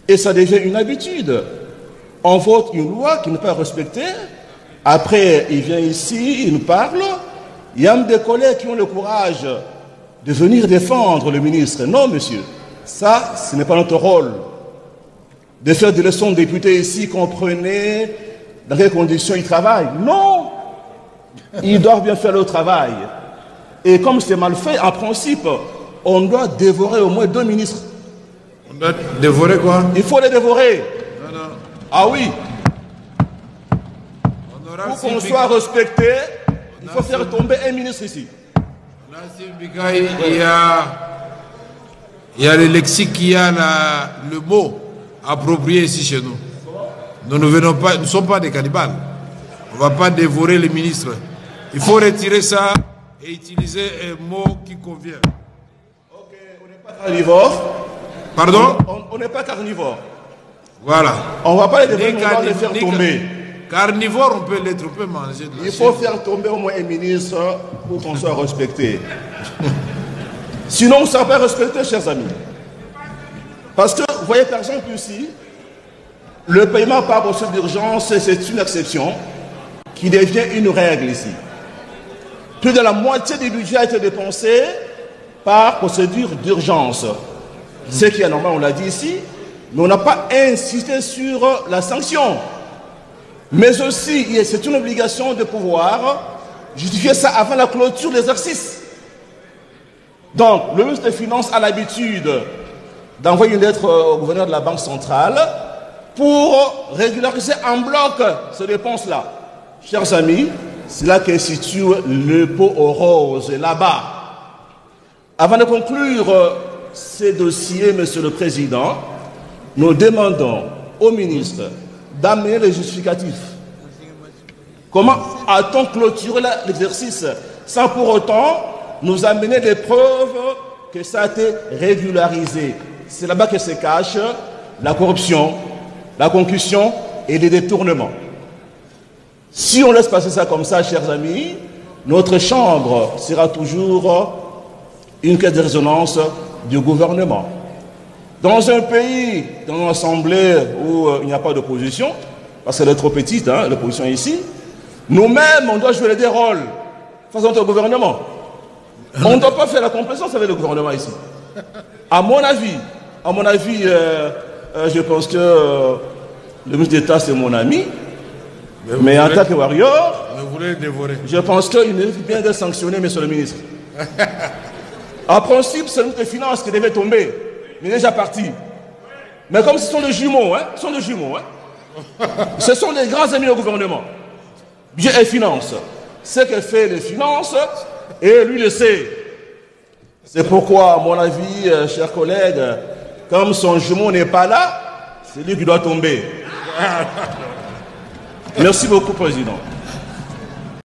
Et ça devient une habitude. On vote une loi qui n'est pas respectée. Après, il vient ici, il nous parle. Il y a même des collègues qui ont le courage de venir défendre le ministre. Non, monsieur, ça, ce n'est pas notre rôle. De faire des leçons de députés ici, comprenez dans quelles conditions ils travaillent. Non, ils doivent bien faire leur travail. Et comme c'est mal fait, en principe, on doit dévorer au moins 2 ministres. On doit dévorer quoi? Il faut les dévorer. Non, non. Ah oui. Pour qu'on soit respecté, il faut faire tomber un ministre ici. Il y a le lexique, il y a le mot approprié ici chez nous. Nous ne sommes pas des cannibales. On ne va pas dévorer les ministres. Il faut retirer ça et utiliser un mot qui convient. Ok, on n'est pas carnivore. Pardon? On n'est pas carnivore. Voilà. On ne va pas les dévorer, on va les faire tomber. Carnivore, on peut l'être, on peut manger de la Il faut faire tomber au moins un ministre pour qu'on soit respecté. Sinon, on ne sera pas respecté, chers amis. Parce que, vous voyez, par exemple, ici, le paiement par procédure d'urgence, c'est une exception qui devient une règle ici. Plus de la moitié du budget a été dépensé par procédure d'urgence. Ce qui est normal, on l'a dit ici, mais on n'a pas insisté sur la sanction. Mais aussi, c'est une obligation de pouvoir justifier ça avant la clôture de l'exercice. Donc, le ministre des Finances a l'habitude d'envoyer une lettre au gouverneur de la Banque centrale pour régulariser en bloc ces dépenses-là. Chers amis, c'est là que se situe le pot aux roses, là-bas. Avant de conclure ces dossiers, Monsieur le Président, nous demandons au ministre d'amener les justificatifs. Comment a-t-on clôturé l'exercice sans pour autant nous amener des preuves que ça a été régularisé? C'est là-bas que se cache la corruption, la concussion et les détournements. Si on laisse passer ça comme ça, chers amis, notre chambre sera toujours une caisse de résonance du gouvernement. Dans un pays, dans une assemblée où il n'y a pas d'opposition, parce qu'elle est trop petite, hein, l'opposition ici, nous-mêmes, on doit jouer des rôles face à notre gouvernement. On ne doit pas faire la complaisance avec le gouvernement ici. À mon avis, je pense que le ministre d'État, c'est mon ami, mais en tant que warrior, je pense qu'il mérite bien d'être sanctionné, monsieur le ministre. En principe, c'est le ministre des Finances qui devait tomber. Il est déjà parti. Mais comme ce sont des jumeaux, ce sont les grands amis au gouvernement. Budget et finances. Ce que fait les finances, et lui le sait. C'est pourquoi, à mon avis, chers collègues, comme son jumeau n'est pas là, c'est lui qui doit tomber. Merci beaucoup, Président.